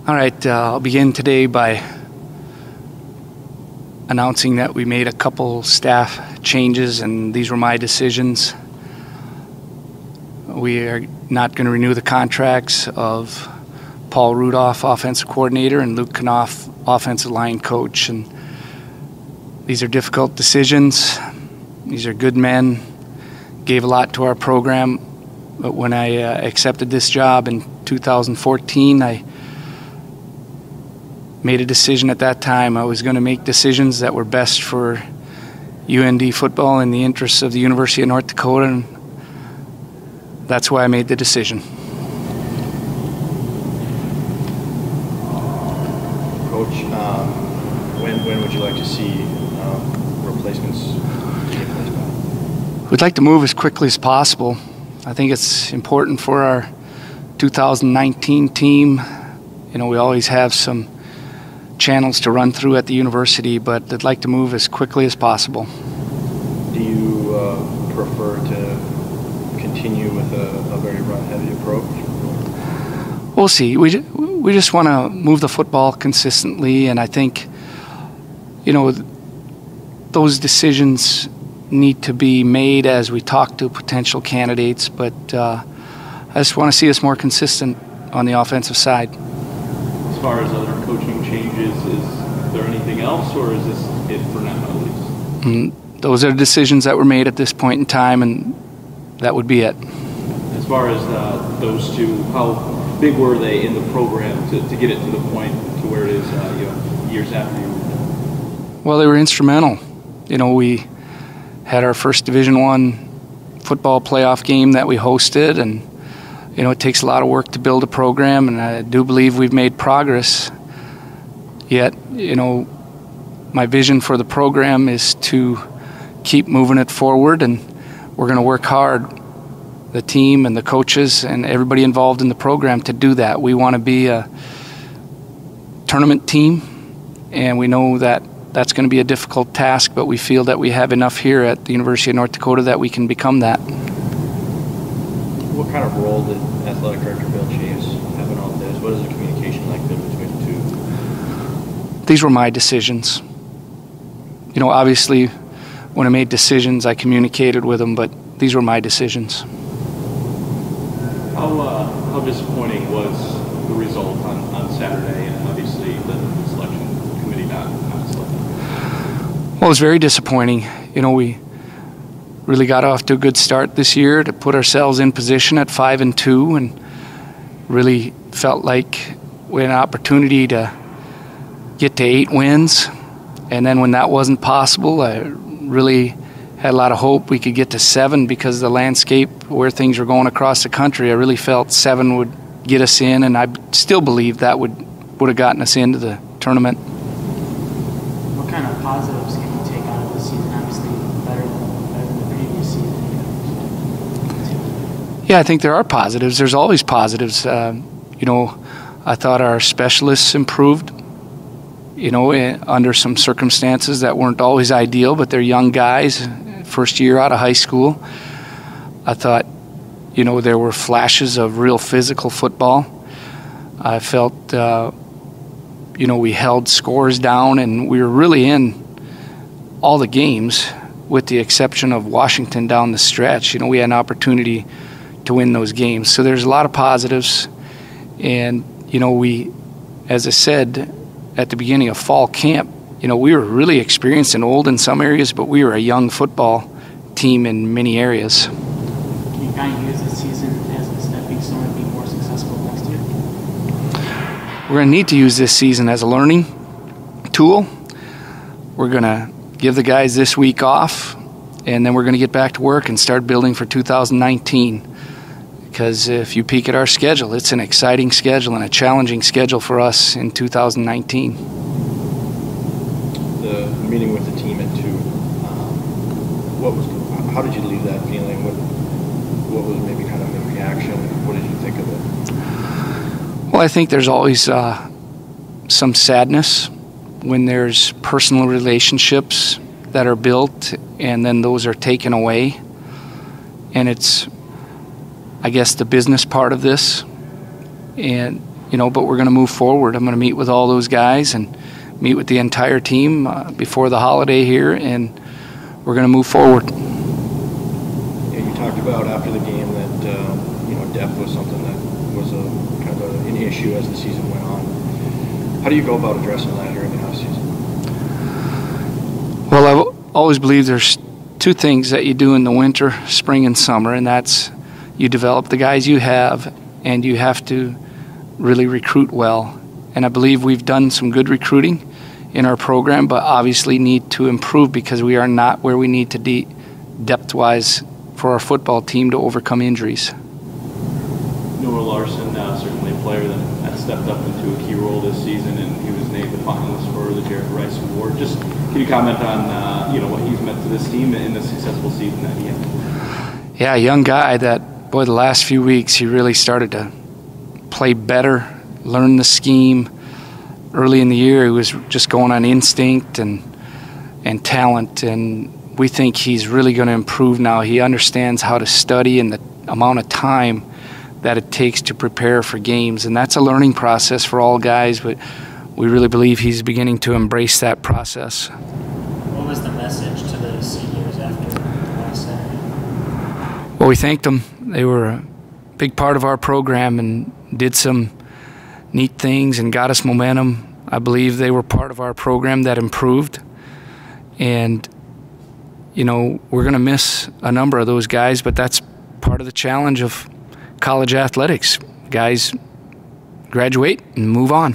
All right, I'll begin today by announcing that we made a couple staff changes, and these were my decisions. We are not going to renew the contracts of Paul Rudolph, offensive coordinator, and Luke Knopf, offensive line coach. And these are difficult decisions. These are good men, gave a lot to our program. But when I accepted this job in 2014, I made a decision at that time. I was going to make decisions that were best for UND football in the interests of the University of North Dakota, and that's why I made the decision. Coach, when would you like to see replacements take place? We'd like to move as quickly as possible. I think it's important for our 2019 team. You know, we always have some channels to run through at the university, but I'd like to move as quickly as possible. Do you prefer to continue with a very run-heavy approach? We'll see. We just want to move the football consistently, and I think, you know, those decisions need to be made as we talk to potential candidates, but I just want to see us more consistent on the offensive side. As far as other coaching changes, is there anything else, or is this it for now at least? Those are decisions that were made at this point in time, and that would be it. As far as those two, how big were they in the program to get it to the point to where it is years after you were done? Well, they were instrumental. You know, we had our first Division I football playoff game that we hosted, and you know, it takes a lot of work to build a program, and I do believe we've made progress. Yet, you know, my vision for the program is to keep moving it forward, and we're going to work hard, the team and the coaches and everybody involved in the program, to do that. We want to be a tournament team, and we know that that's going to be a difficult task, but we feel that we have enough here at the University of North Dakota that we can become that. What kind of role did Athletic Director Bill Chase have in all this? What is the communication like been between the two? These were my decisions. You know, obviously, when I made decisions, I communicated with them, but these were my decisions. How disappointing was the result on Saturday, and obviously the selection committee not selecting? Well, it was very disappointing. You know, we really got off to a good start this year to put ourselves in position at 5-2, and really felt like we had an opportunity to get to 8 wins. And then when that wasn't possible, I really had a lot of hope we could get to 7 because of the landscape where things were going across the country. I really felt 7 would get us in, and I still believe that would have gotten us into the tournament. What kind of positives can you take out of this season? Obviously better than the previous season. Yeah, I think there are positives. There's always positives. You know, I thought our specialists improved, you know, under some circumstances that weren't always ideal, but they're young guys, first year out of high school. I thought, you know, there were flashes of real physical football. I felt, you know, we held scores down, and we were really in all the games with the exception of Washington down the stretch. You know, we had an opportunity to win those games. So there's a lot of positives. And, you know, we, as I said at the beginning of fall camp, you know, we were really experienced and old in some areas, but we were a young football team in many areas. Can you kind of use this season as a stepping stone to be more successful next year? We're going to need to use this season as a learning tool. We're going to give the guys this week off, and then we're going to get back to work and start building for 2019. Because if you peek at our schedule, it's an exciting schedule and a challenging schedule for us in 2019. The meeting with the team at 2, how did you leave that feeling? What was maybe kind of the reaction? What did you think of it? Well, I think there's always some sadness when there's personal relationships that are built and then those are taken away. And it's, I guess, the business part of this. And, but we're going to move forward. I'm going to meet with all those guys and meet with the entire team before the holiday here, and we're going to move forward. Yeah, you talked about after the game that depth was something that was an issue as the season went on. How do you go about addressing that during the offseason? Well, I've always believed there's two things that you do in the winter, spring and summer, and that's you develop the guys you have, and you have to really recruit well. And I believe we've done some good recruiting in our program, but obviously need to improve because we are not where we need to be depth-wise for our football team to overcome injuries. Noah Larson, certainly a player that stepped up into a key role this season, and he was named a finalist for the Jared Rice Award. Just can you comment on what he's meant to this team in the successful season that he had? Yeah, a young guy that, the last few weeks he really started to play better, learn the scheme. Early in the year he was just going on instinct and talent, and we think he's really going to improve now. He understands how to study and the amount of time that it takes to prepare for games, and that's a learning process for all guys, but we really believe he's beginning to embrace that process. What was the message to the seniors after last Saturday? Well, we thanked them. They were a big part of our program and did some neat things and got us momentum. I believe they were part of our program that improved, and we're going to miss a number of those guys, but that's part of the challenge of college athletics. Guys graduate and move on.